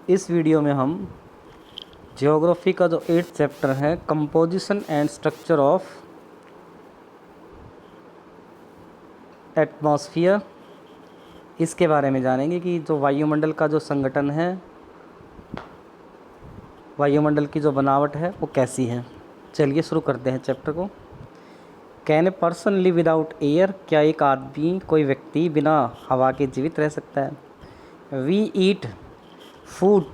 इस वीडियो में हम ज्योग्राफी का जो 8th चैप्टर है composition and structure of atmosphere, इसके बारे में जानेंगे कि जो वायुमंडल का जो संगठन है, वायुमंडल की जो बनावट है वो कैसी है। चलिए शुरू करते हैं चैप्टर को। Can a person live without air, क्या एक आदमी, कोई व्यक्ति बिना हवा के जीवित रह सकता है। We eat food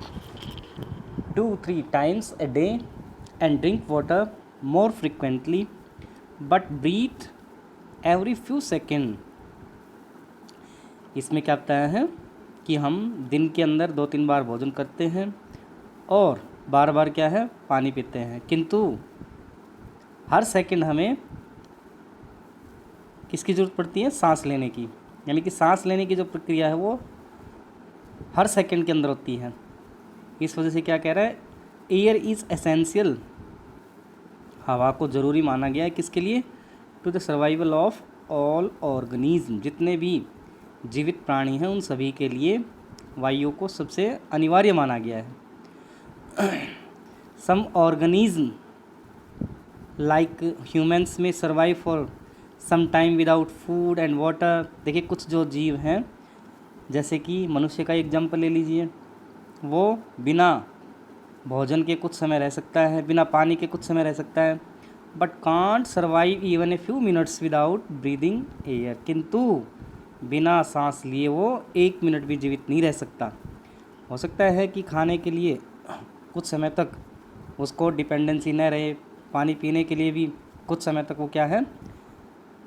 2-3 times a day and drink water more frequently but breathe every few seconds। इसमें क्या बताया है कि हम दिन के अंदर 2-3 बार भोजन करते हैं और बार बार क्या है पानी पीते हैं, किंतु हर सेकंड हमें किसकी ज़रूरत पड़ती है, सांस लेने की। यानी कि सांस लेने की जो प्रक्रिया है वो हर सेकंड के अंदर होती है। इस वजह से क्या कह रहा है, एयर इज़ एसेंशियल, हवा को ज़रूरी माना गया है किसके लिए, to the survival of all organism, जितने भी जीवित प्राणी हैं उन सभी के लिए वायु को सबसे अनिवार्य माना गया है। सम ऑर्गेनिज्म लाइक ह्यूमंस में survive for some time without food and water. देखिए कुछ जो जीव हैं, जैसे कि मनुष्य का एग्जाम्पल ले लीजिए, वो बिना भोजन के कुछ समय रह सकता है, बिना पानी के कुछ समय रह सकता है, but can't survive even a few minutes without breathing air, किंतु बिना सांस लिए वो 1 मिनट भी जीवित नहीं रह सकता। हो सकता है कि खाने के लिए कुछ समय तक उसको डिपेंडेंसी न रहे, पानी पीने के लिए भी कुछ समय तक वो क्या है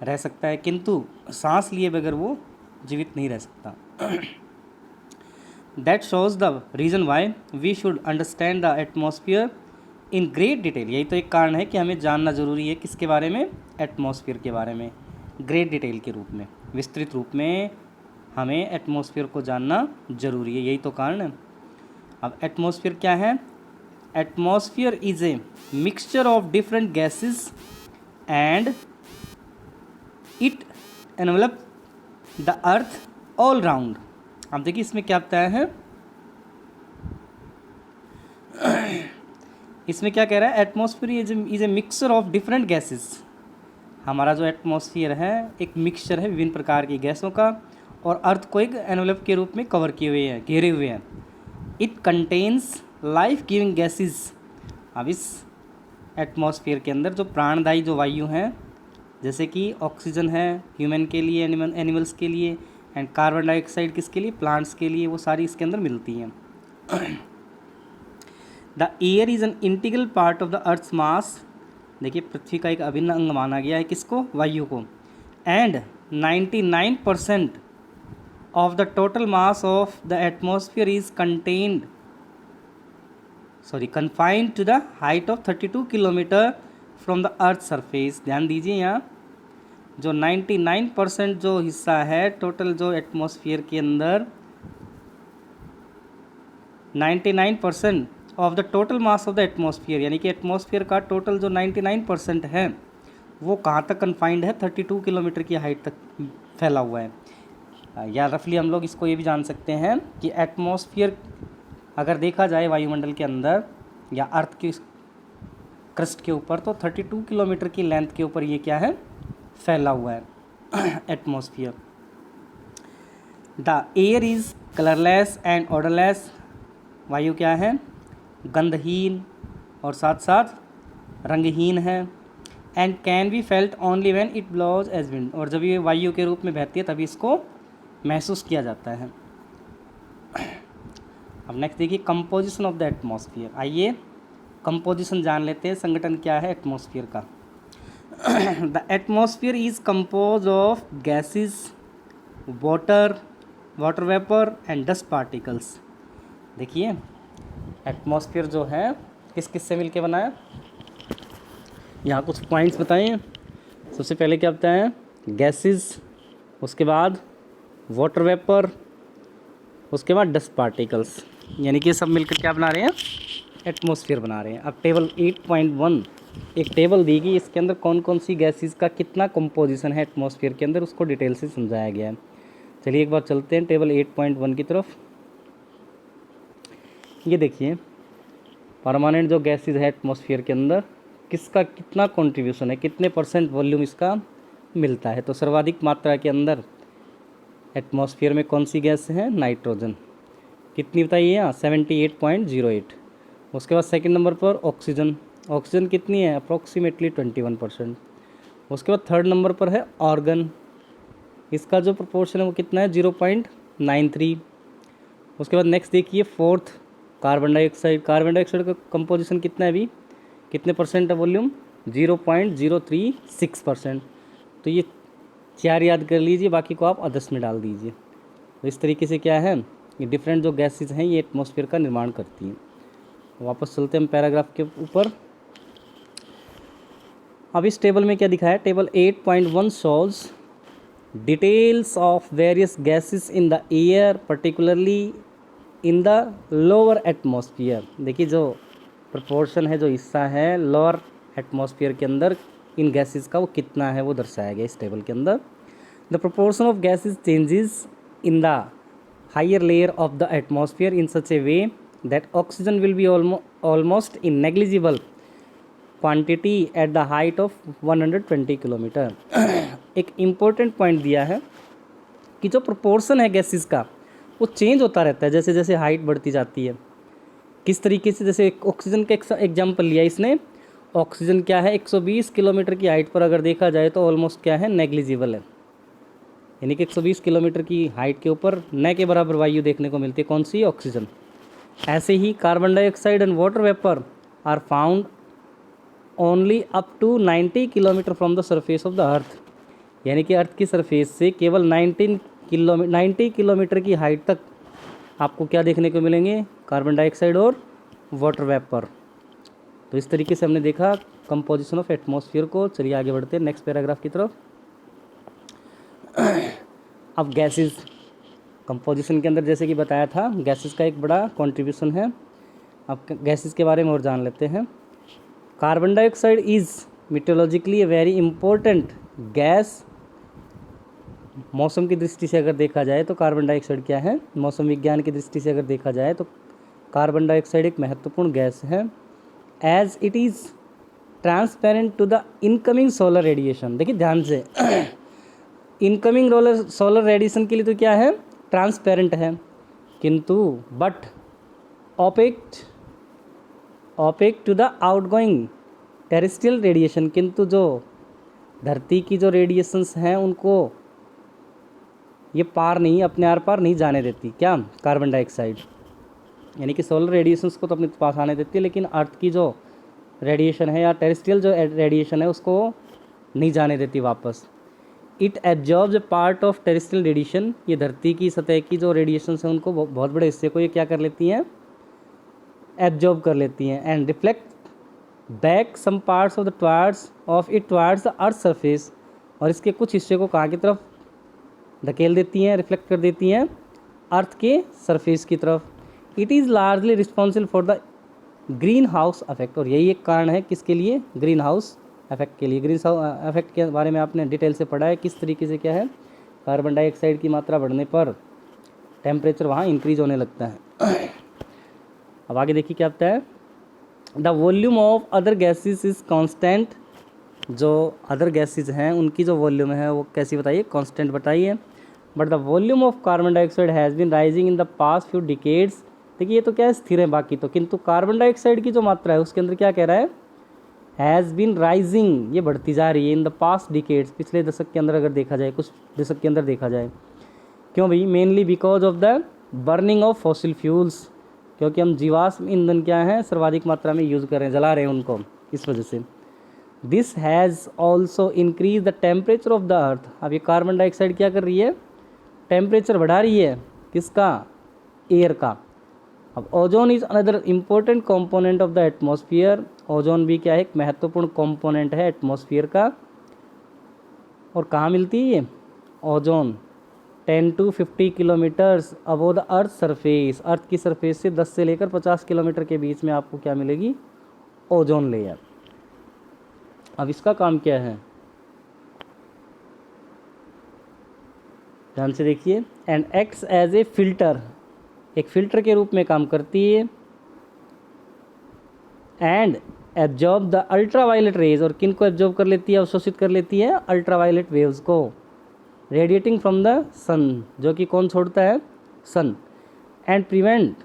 रह सकता है, किंतु सांस लिए बगैर वो जीवित नहीं रह सकता। That shows the reason why we should understand the atmosphere in great detail। यही तो एक कारण है कि हमें जानना ज़रूरी है किसके बारे में, एटमॉस्फेयर के बारे में, ग्रेट डिटेल के रूप में, विस्तृत रूप में हमें एटमॉस्फेयर को जानना ज़रूरी है, यही तो कारण है। अब एटमॉस्फेयर क्या है, atmosphere is a mixture of different gases and it envelope the earth all round. अब देखिए इसमें क्या बताया है, इसमें क्या कह रहा है, atmosphere is a mixture of different gases. हमारा जो एटमॉस्फेयर है एक मिक्सचर है विभिन्न प्रकार की गैसों का, और अर्थ को एक एनवेलप के रूप में कवर किए हुए हैं, घेरे हुए हैं। It contains life giving gases. अब इस एटमॉस्फेयर के अंदर जो प्राणदायी जो वायु हैं, जैसे कि ऑक्सीजन है ह्यूमन के लिए, एनिमल्स के लिए, एंड कार्बन डाइऑक्साइड किसके लिए, प्लांट्स के लिए, वो सारी इसके अंदर मिलती हैं। The air is an integral part of the earth's mass. देखिए पृथ्वी का एक अभिन्न अंग माना गया है किसको, वायु को। And 99% of the total mass of the atmosphere is confined to the height of 32 kilometre from the earth surface. ध्यान दीजिए यहाँ जो 99% जो हिस्सा है टोटल जो एटमॉस्फेयर के अंदर, 99% of the total mass of the atmosphere, यानी कि एटमॉस्फेयर का टोटल जो 99% है वो कहाँ तक कन्फाइंड है, 32 किलोमीटर की हाइट तक फैला हुआ है। या रफली हम लोग इसको ये भी जान सकते हैं कि एटमॉस्फेयर अगर देखा जाए वायुमंडल के अंदर या अर्थ की क्रस्ट के ऊपर, तो 32 किलोमीटर की लेंथ के ऊपर ये क्या है, फैला हुआ है atmosphere. The air is colourless and odourless. वायु क्या है, गंधहीन और साथ साथ रंगहीन है। And can be felt only when it blows as wind. और जब ये वायु के रूप में बहती है तभी इसको महसूस किया जाता है। अब नेक्स्ट देखिए कंपोजिशन ऑफ द एटमॉस्फेयर। आइए कंपोजिशन जान लेते हैं, संगठन क्या है एटमॉस्फेयर का। The atmosphere is composed of gases, water vapor and dust particles। देखिए एटमॉस्फेयर जो है किस किस से मिलके बना है, यहाँ कुछ पॉइंट्स बताएं। सबसे पहले क्या बताया है, गैसेस, उसके बाद वाटर वेपर, उसके बाद डस्ट पार्टिकल्स, यानी कि सब मिलकर क्या बना रहे हैं, एटमॉस्फेयर बना रहे हैं। अब टेबल 8.1 एक टेबल दी गई, इसके अंदर कौन कौन सी गैसेस का कितना कंपोजिशन है एटमॉस्फेयर के अंदर, उसको डिटेल से समझाया गया है। चलिए एक बार चलते हैं टेबल 8.1 की तरफ। ये देखिए परमानेंट जो गैसेज है एटमॉस्फेयर के अंदर किसका कितना कंट्रीब्यूशन है, कितने परसेंट वॉल्यूम इसका मिलता है। तो सर्वाधिक मात्रा के अंदर एटमॉस्फेयर में कौन सी गैस है, नाइट्रोजन। कितनी बताइए यहाँ 78.08। उसके बाद सेकंड नंबर पर ऑक्सीजन, ऑक्सीजन कितनी है अप्रॉक्सीमेटली 21%। उसके बाद थर्ड नंबर पर है ऑर्गन, इसका जो प्रोपोर्शन है वो कितना है 0.93। उसके बाद नेक्स्ट देखिए fourth carbon dioxide, carbon dioxide का कंपोजिशन कितना है अभी, कितने परसेंट है वॉल्यूम 0.036%। तो ये चार याद कर लीजिए, बाकी को आप अदर्स में डाल दीजिए। तो इस तरीके से क्या है, ये डिफरेंट जो गैसेज हैं ये एटमॉस्फेयर का निर्माण करती हैं। वापस चलते हैं हम पैराग्राफ के ऊपर। अब इस टेबल में क्या दिखा है, table 8.1 shows details of various gases in the air particularly in the lower atmosphere. देखिए जो प्रोपोर्शन है, जो हिस्सा है लोअर एटमॉस्फेयर के अंदर इन गैसेस का वो कितना है वो दर्शाया गया इस टेबल के अंदर। The proportion of gases changes in the higher layer of the atmosphere in such a way that oxygen will be almost in negligible quantity at the height of 120 kilometre. एक इम्पोर्टेंट पॉइंट दिया है कि जो proportion है gases का वो change होता रहता है जैसे जैसे हाइट बढ़ती जाती है। किस तरीके से, जैसे ऑक्सीजन का एग्जाम्पल लिया इसने, ऑक्सीजन क्या है 120 किलोमीटर की हाइट पर अगर देखा जाए तो ऑलमोस्ट क्या है, नेग्लिजिबल है, यानी कि 120 किलोमीटर की हाइट के ऊपर न के बराबर वायु देखने को मिलती है, कौन सी, ऑक्सीजन। ऐसे ही carbon dioxide and water vapour are found only up to 90 kilometre from the surface of the earth, यानी कि अर्थ की सरफेस से केवल 90 किलोमीटर की हाइट तक आपको क्या देखने को मिलेंगे, कार्बन डाइऑक्साइड और वाटर वेपर। तो इस तरीके से हमने देखा कंपोजिशन ऑफ एटमॉस्फेयर को। चलिए आगे बढ़ते हैं नेक्स्ट पैराग्राफ की तरफ। अब गैसेस कंपोजिशन के अंदर जैसे कि बताया था गैसेस का एक बड़ा कंट्रीब्यूशन है। अब गैसेस के बारे में और जान लेते हैं। Carbon dioxide is meteorologically a very important gas. मौसम की दृष्टि से अगर देखा जाए तो कार्बन डाइऑक्साइड क्या है, मौसम विज्ञान की दृष्टि से अगर देखा जाए तो कार्बन डाइऑक्साइड एक महत्वपूर्ण गैस है। As it is transparent to the incoming solar radiation. देखिए ध्यान से, इनकमिंग सोलर रेडिएशन के लिए तो क्या है, ट्रांसपेरेंट है, किंतु but opaque to the outgoing terrestrial radiation, किंतु जो धरती की जो रेडिएशंस हैं उनको ये पार नहीं, अपने आर पार नहीं जाने देती, क्या, कार्बन डाइऑक्साइड, यानी कि सोलर रेडिएशंस को तो अपने पास आने देती है, लेकिन अर्थ की जो रेडिएशन है या टेरेस्ट्रियल जो रेडिएशन है उसको नहीं जाने देती वापस। It absorbs A part of terrestrial radiation, ये धरती की सतह की जो रेडिएशंस हैं उनको बहुत बड़े हिस्से को ये क्या कर लेती हैं, एब्जॉर्ब कर लेती हैं। And reflect back some parts of the towards the earth surface, और इसके कुछ हिस्से को कहाँ की तरफ धकेल देती हैं, रिफ्लेक्ट कर देती हैं अर्थ के सरफेस की तरफ। It is largely responsible for the green house effect, और यही एक कारण है किसके लिए, ग्रीन हाउस इफेक्ट के लिए। ग्रीन हाउस इफेक्ट के बारे में आपने डिटेल से पढ़ा है, किस तरीके से क्या है, कार्बन डाइऑक्साइड की मात्रा बढ़ने पर टेम्परेचर वहाँ इंक्रीज होने लगता है। अब आगे देखिए क्या बताया, the volume of other gases is constant. जो अदर गैसेस हैं उनकी जो वॉल्यूम है वो कैसी बताइए, कांस्टेंट बताइए। But the volume of carbon dioxide has been rising in the past few decades. देखिए ये तो क्या है, स्थिर है बाकी तो, किंतु कार्बन डाइऑक्साइड की जो मात्रा है उसके अंदर क्या कह रहा है, हैज़ बीन राइजिंग, ये बढ़ती जा रही है इन द पास्ट डिकेड्स, पिछले दशक के अंदर अगर देखा जाए, कुछ दशक के अंदर देखा जाए। क्यों भाई, mainly because of the burning of fossil fuels, क्योंकि हम जीवाश्म ईंधन क्या है सर्वाधिक मात्रा में यूज़ कर रहे हैं, जला रहे हैं उनको, इस वजह से। This has also increase the temperature of the अर्थ। अब ये कार्बन डाइऑक्साइड क्या कर रही है, टेम्परेचर बढ़ा रही है, किसका, एयर का। अब ozone is another important component of the atmosphere. Ozone भी क्या है, एक महत्वपूर्ण कंपोनेंट है एटमॉस्फेयर का। और कहाँ मिलती है ये ozone, 10 to 50 kilometres above the earth surface. Earth की सरफेस से 10 से लेकर 50 किलोमीटर के बीच में आपको क्या मिलेगी, ओजोन लेयर। अब इसका काम क्या है, ध्यान से देखिए। And acts as a filter, एक फिल्टर के रूप में काम करती है and absorb the ultraviolet rays, और किन को एब्जॉर्ब कर लेती है, अवशोषित कर लेती है, अल्ट्रावायलेट वेव्स को, रेडिएटिंग फ्रॉम द सन, जो कि कौन छोड़ता है, सन, एंड प्रिवेंट,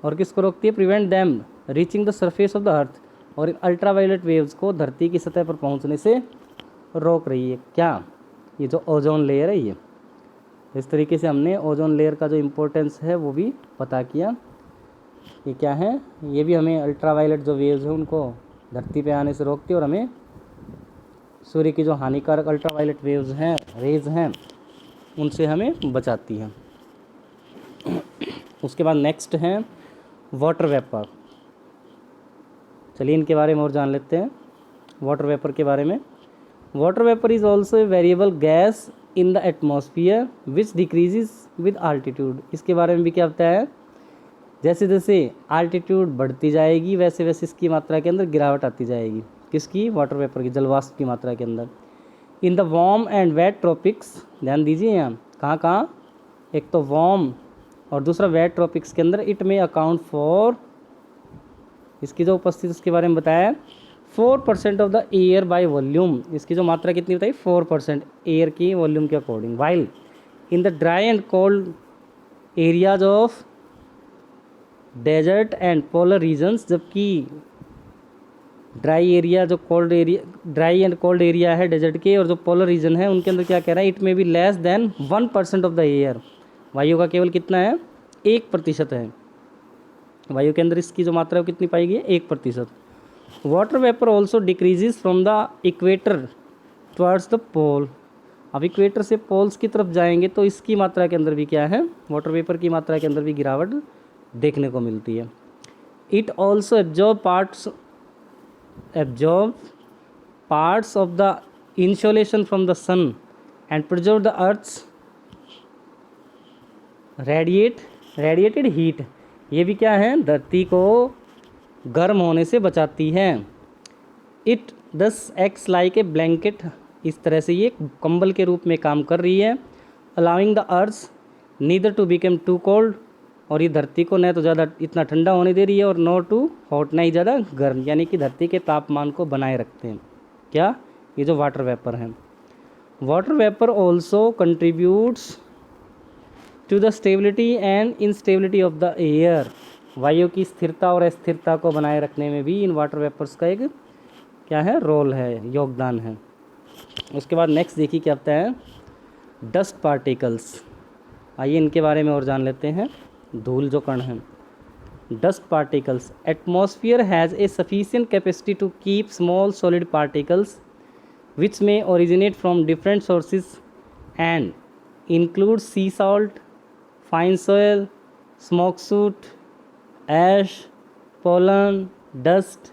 और किसको रोकती है, prevent them reaching the surface of the अर्थ, और इन अल्ट्रावायलेट वेव्स को धरती की सतह पर पहुंचने से रोक रही है। क्या, ये जो ओजोन लेयर है ये। इस तरीके से हमने ओजोन लेयर का जो इम्पोर्टेंस है वो भी पता किया। ये क्या है, ये भी हमें अल्ट्रावायलेट जो वेव्स हैं उनको धरती पे आने से रोकती है, और हमें सूर्य की जो हानिकारक अल्ट्रावायलेट वेव्स हैं, रेज हैं, उनसे हमें बचाती है। उसके बाद नेक्स्ट है वाटर वेपर। चलिए इनके बारे में और जान लेते हैं, वाटर वेपर के बारे में। Water vapour is also a variable gas in the atmosphere which decreases with altitude. इसके बारे में भी क्या होता है, जैसे जैसे आल्टीट्यूड बढ़ती जाएगी वैसे वैसे इसकी मात्रा के अंदर गिरावट आती जाएगी। किसकी, वाटर वेपर की, जलवाष्प की मात्रा के अंदर। In the warm and wet tropics, ध्यान दीजिए यहाँ कहाँ कहाँ, एक तो वार्म और दूसरा वेट ट्रॉपिक्स के अंदर, इट में अकाउंट फॉर, इसकी जो उपस्थिति उसके बारे में बताया, 4% of the air by volume. इसकी जो मात्रा कितनी बताई, 4% एयर की वॉल्यूम के according. While in the dry and cold areas of desert and polar regions, जबकि ड्राई एरिया, जो cold area, dry and cold area है डेजर्ट के, और जो पोलर रीजन है उनके अंदर क्या कह रहा है, इट में be less than 1% of the air. वायु का केवल कितना है, 1% है वायु के अंदर, इसकी जो मात्रा है वो कितनी पाएगी, 1%। Water vapour also decreases from the equator towards the pole. अब इक्वेटर से पोल्स की तरफ जाएंगे तो इसकी मात्रा के अंदर भी क्या है, वाटर वेपर की मात्रा के अंदर भी गिरावट देखने को मिलती है। It also absorb parts of the insolation from the sun and preserve the earth's radiated heat. ये भी क्या है, धरती को गर्म होने से बचाती है। इट दस एक्ट्स लाइक ए ब्लैंकेट, इस तरह से ये कंबल के रूप में काम कर रही है। Allowing the earth neither to become too cold, और ये धरती को न तो ज़्यादा इतना ठंडा होने दे रही है और नो टू हॉट, ना ही ज़्यादा गर्म, यानी कि धरती के तापमान को बनाए रखते हैं। क्या, ये जो वाटर वेपर हैं। Water vapour also contributes to the stability and instability of the air. वायु की स्थिरता और अस्थिरता को बनाए रखने में भी इन वाटर वेपर्स का एक क्या है, रोल है, योगदान है। उसके बाद नेक्स्ट देखिए क्या होता है, डस्ट पार्टिकल्स। आइए इनके बारे में और जान लेते हैं। धूल जो कण हैं, dust particles. Atmosphere has a sufficient capacity to keep small solid particles which may originate from different sources and include sea salt, fine soil, smoke soot, ash, pollen, dust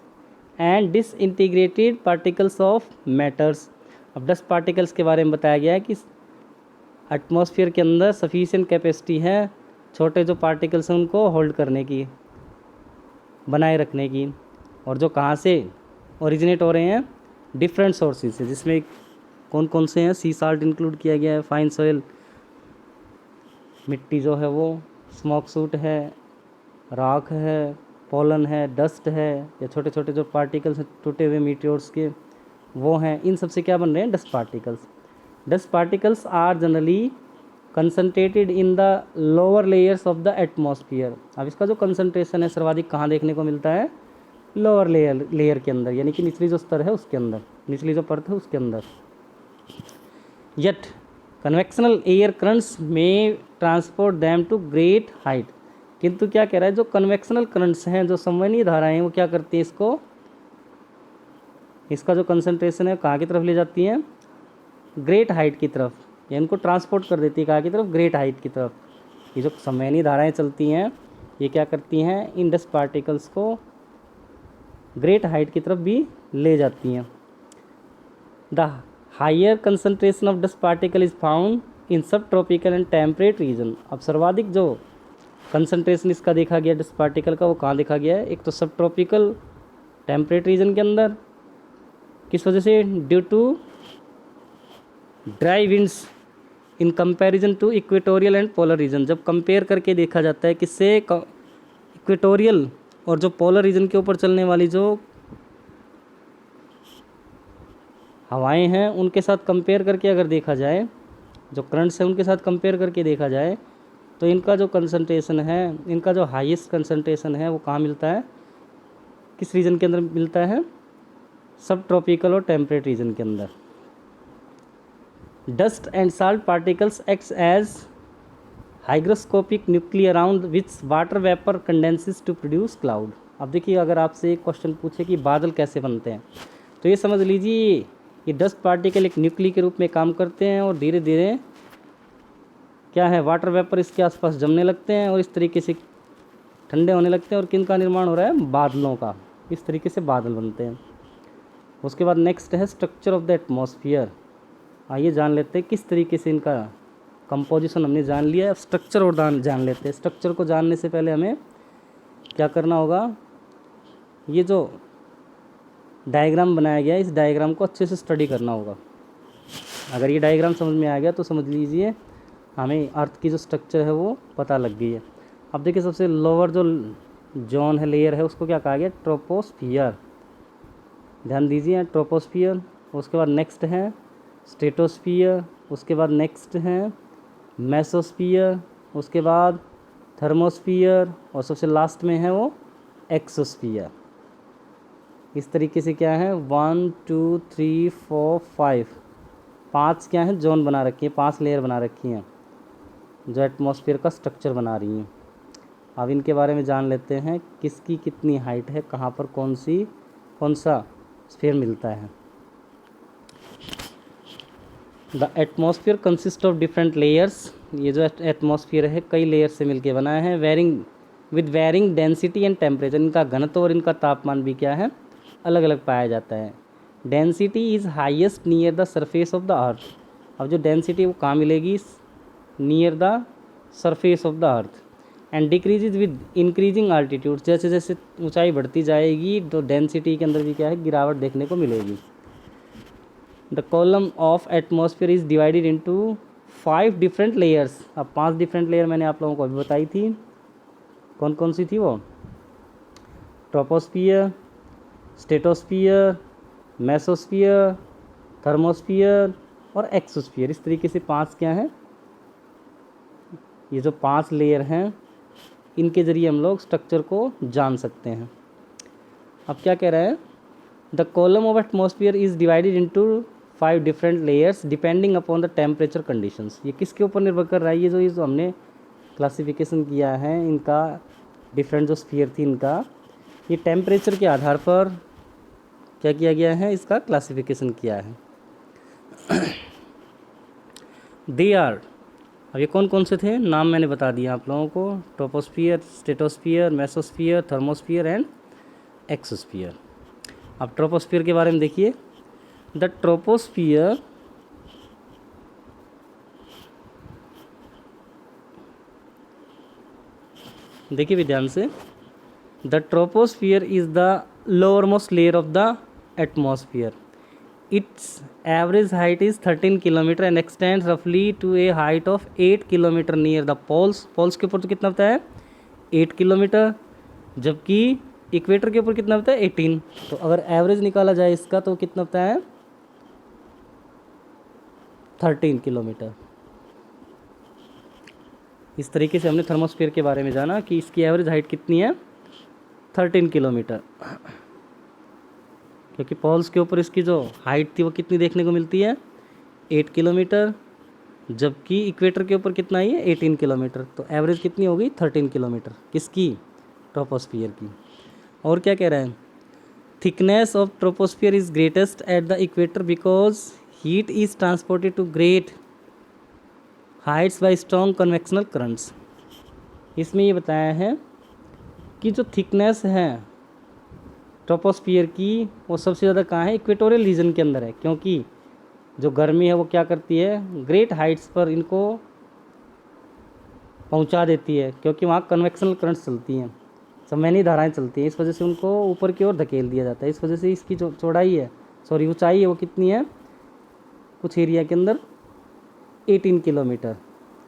and disintegrated particles of matters. अब dust particles के बारे में बताया गया है कि atmosphere के अंदर सफिशिएंट कैपेसिटी है छोटे जो पार्टिकल्स हैं उनको होल्ड करने की, बनाए रखने की, और जो कहाँ से ओरिजिनेट हो रहे हैं, डिफरेंट सोर्सेज से, जिसमें कौन कौन से हैं, सी साल्ट इंक्लूड किया गया है, फाइन सॉइल मिट्टी जो है वो, स्मोक सूट है, राख है, पोलन है, डस्ट है, या छोटे छोटे जो पार्टिकल्स हैं टूटे हुए मीटियोर्स के वो हैं, इन सब से क्या बन रहे हैं, dust particles. Dust particles are generally concentrated in the lower layers of the atmosphere. अब इसका जो कंसनट्रेशन है सर्वाधिक कहाँ देखने को मिलता है, लोअर लेयर के अंदर, यानी कि निचली जो स्तर है उसके अंदर, निचली जो परत है उसके अंदर। यट कन्वेक्शनल एयर करंट्स में transport them to great height. किंतु क्या कह रहा है, जो कन्वेक्शनल करंट्स हैं, जो संवहनीय धाराएं हैं, वो क्या करती हैं, इसका जो कंसनट्रेशन है कहाँ की तरफ ले जाती हैं, ग्रेट हाइट की तरफ, या इनको ट्रांसपोर्ट कर देती है कहाँ की तरफ, ग्रेट हाइट की तरफ। ये जो संवहनीय धाराएं चलती हैं ये क्या करती हैं, इन डस्ट पार्टिकल्स को ग्रेट हाइट की तरफ भी ले जाती हैं। The higher concentration of dust particle is found in subtropical and temperate region. अब सर्वाधिक जो कंसनट्रेशन इसका देखा गया डस्ट पार्टिकल का, वो कहाँ देखा गया है, एक तो सब ट्रॉपिकल टेम्परेट रीजन के अंदर, किस वजह से, due to dry winds in comparison to equatorial and polar region. जब कंपेयर करके देखा जाता है किससे, इक्वेटोरियल और जो पोलर रीजन के ऊपर चलने वाली जो हवाएं हैं उनके साथ कंपेयर करके अगर देखा जाए, जो करंट्स हैं उनके साथ कंपेयर करके देखा जाए, तो इनका जो कंसंट्रेशन है, इनका जो हाईएस्ट कंसंट्रेशन है वो कहाँ मिलता है, किस रीजन के अंदर मिलता है, सब ट्रॉपिकल और टेम्परेट रीजन के अंदर। Dust and salt particles acts as hygroscopic nuclear around which water vapour condenses to produce cloud. अब देखिए, अगर आपसे एक क्वेश्चन पूछे कि बादल कैसे बनते हैं, तो ये समझ लीजिए कि डस्ट पार्टिकल एक न्यूक्ली के रूप में काम करते हैं और धीरे धीरे क्या है, वाटर वेपर इसके आसपास जमने लगते हैं और इस तरीके से ठंडे होने लगते हैं और किन का निर्माण हो रहा है, बादलों का। इस तरीके से बादल बनते हैं। उसके बाद नेक्स्ट है स्ट्रक्चर ऑफ द एटमॉस्फेयर। आइए जान लेते हैं किस तरीके से इनका कंपोजिशन हमने जान लिया है, स्ट्रक्चर और जान लेते हैं। स्ट्रक्चर को जानने से पहले हमें क्या करना होगा, ये जो डायग्राम बनाया गया है इस डायग्राम को अच्छे से स्टडी करना होगा। अगर ये डायग्राम समझ में आ गया तो समझ लीजिए हमें अर्थ की जो स्ट्रक्चर है वो पता लग गई है। अब देखिए, सबसे लोअर जो जोन है, लेयर है, उसको क्या कहा गया, ट्रोपोस्फियर। ध्यान दीजिए, ट्रोपोस्फियर। उसके बाद नेक्स्ट है स्ट्रेटोस्फियर, उसके बाद नेक्स्ट है मेसोस्फियर, उसके बाद थर्मोस्फियर और सबसे लास्ट में है वो एक्सोस्फियर। इस तरीके से क्या है, 1 2 3 4 5 5 क्या है, जोन बना रखी है, 5 लेयर बना रखी हैं जो एटमॉस्फेयर का स्ट्रक्चर बना रही हैं। अब इनके बारे में जान लेते हैं, किसकी कितनी हाइट है, कहाँ पर कौन सा स्फीयर मिलता है। The atmosphere consist of different layers. ये जो एटमॉस्फेयर है कई लेयर से मिलके बना है, with varying density and temperature. इनका घनत्व और इनका तापमान भी क्या है, अलग अलग पाया जाता है। Density is highest near the surface of the अर्थ। अब जो डेंसिटी वो कहाँ मिलेगी, near the surface of the earth. And decreases with increasing altitude. जैसे जैसे ऊंचाई बढ़ती जाएगी तो डेंसिटी के अंदर भी क्या है, गिरावट देखने को मिलेगी। The column of atmosphere is divided into 5 different layers. अब 5 डिफरेंट लेयर मैंने आप लोगों को अभी बताई थी, कौन कौन सी थी वो, ट्रोपोस्फियर, स्ट्रेटोस्फियर, मेसोस्फियर, थर्मोस्फियर और एक्सोस्फियर। इस तरीके से 5 क्या हैं, ये जो 5 लेयर हैं इनके ज़रिए हम लोग स्ट्रक्चर को जान सकते हैं। अब क्या कह रहा है, the column of atmosphere is divided into 5 different layers depending upon the temperature conditions. ये किसके ऊपर निर्भर कर रहा है, ये जो हमने क्लासिफिकेशन किया है इनका, डिफरेंट जो स्फीयर थी इनका, ये टेम्परेचर के आधार पर क्या किया गया है, इसका क्लासिफिकेशन किया है। दे आर, अब ये कौन कौन से थे, नाम मैंने बता दिया आप लोगों को, troposphere, stratosphere, mesosphere, thermosphere and exosphere. अब ट्रोपोस्फियर के बारे में देखिए, द ट्रोपोस्फियर देखिए ध्यान से, the troposphere is the lower most layer of the atmosphere. Its average height is 13 kilometre and extend रफली to a height of 8 kilometre near the poles. Poles के ऊपर तो कितना होता है, 8 किलोमीटर, जबकि इक्वेटर के ऊपर कितना होता है, 18। तो अगर एवरेज निकाला जाए इसका तो कितना होता है, 13 किलोमीटर। इस तरीके से हमने थर्मोस्फीयर के बारे में जाना कि इसकी एवरेज हाइट कितनी है, 13 किलोमीटर। क्योंकि पोल्स के ऊपर इसकी जो हाइट थी वो कितनी देखने को मिलती है, 8 किलोमीटर, जबकि इक्वेटर के ऊपर कितना है, 18 किलोमीटर। तो एवरेज कितनी होगी, 13 किलोमीटर, किसकी, ट्रोपोस्फियर की। और क्या कह रहे हैं, thickness of troposphere is greatest at the equator because heat is transported to great heights by strong convectional currents. इसमें ये बताया है कि जो थिकनेस है ट्रोपोस्फियर की वो सबसे ज़्यादा कहाँ है, इक्वेटोरियल रीजन के अंदर है, क्योंकि जो गर्मी है वो क्या करती है, ग्रेट हाइट्स पर इनको पहुंचा देती है, क्योंकि वहाँ कन्वेक्शनल करंट्स चलती हैं, संवहनी धाराएं चलती हैं, इस वजह से उनको ऊपर की ओर धकेल दिया जाता है। इस वजह से इसकी जो चौड़ाई है, सॉरी ऊंचाई है, वो कितनी है, कुछ एरिया के अंदर 18 किलोमीटर।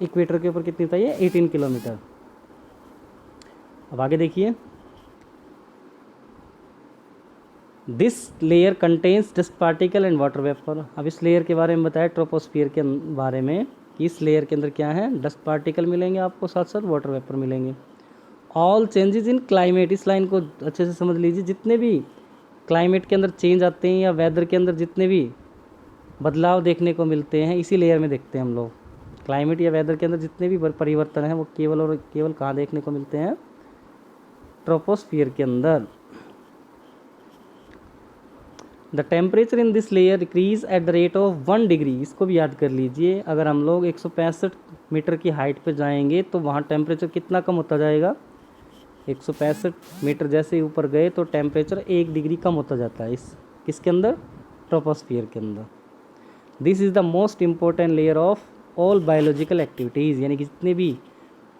इक्वेटर के ऊपर कितनी होता है, 18 किलोमीटर। अब आगे देखिए, this layer contains dust particle and water vapour. अब इस लेयर के बारे में बताया ट्रोपोस्फियर के बारे में कि इस लेयर के अंदर क्या है, डस्ट पार्टिकल मिलेंगे आपको, साथ साथ वाटर वेपर मिलेंगे। ऑल चेंजेस इन क्लाइमेट, इस लाइन को अच्छे से समझ लीजिए, जितने भी क्लाइमेट के अंदर चेंज आते हैं या वेदर के अंदर जितने भी बदलाव देखने को मिलते हैं इसी लेयर में देखते हैं हम लोग। क्लाइमेट या वेदर के अंदर जितने भी परिवर्तन हैं वो केवल और केवल कहाँ देखने को मिलते हैं, ट्रोपोस्फियर के अंदर। The temperature in this layer decrease at the rate of 1 degree. इसको भी याद कर लीजिए, अगर हम लोग 165 मीटर की हाइट पे जाएंगे तो वहाँ टेम्परेचर कितना कम होता जाएगा, 165 मीटर जैसे ही ऊपर गए तो टेम्परेचर 1 डिग्री कम होता जाता है इस किसके अंदर, ट्रोपोस्फियर के अंदर। This is the most important layer of all biological activities, यानी कि जितने भी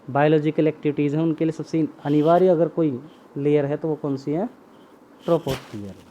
बायोलॉजिकल एक्टिविटीज़ हैं उनके लिए सबसे अनिवार्य अगर कोई लेयर है तो वो कौन सी है, ट्रोपोस्फियर।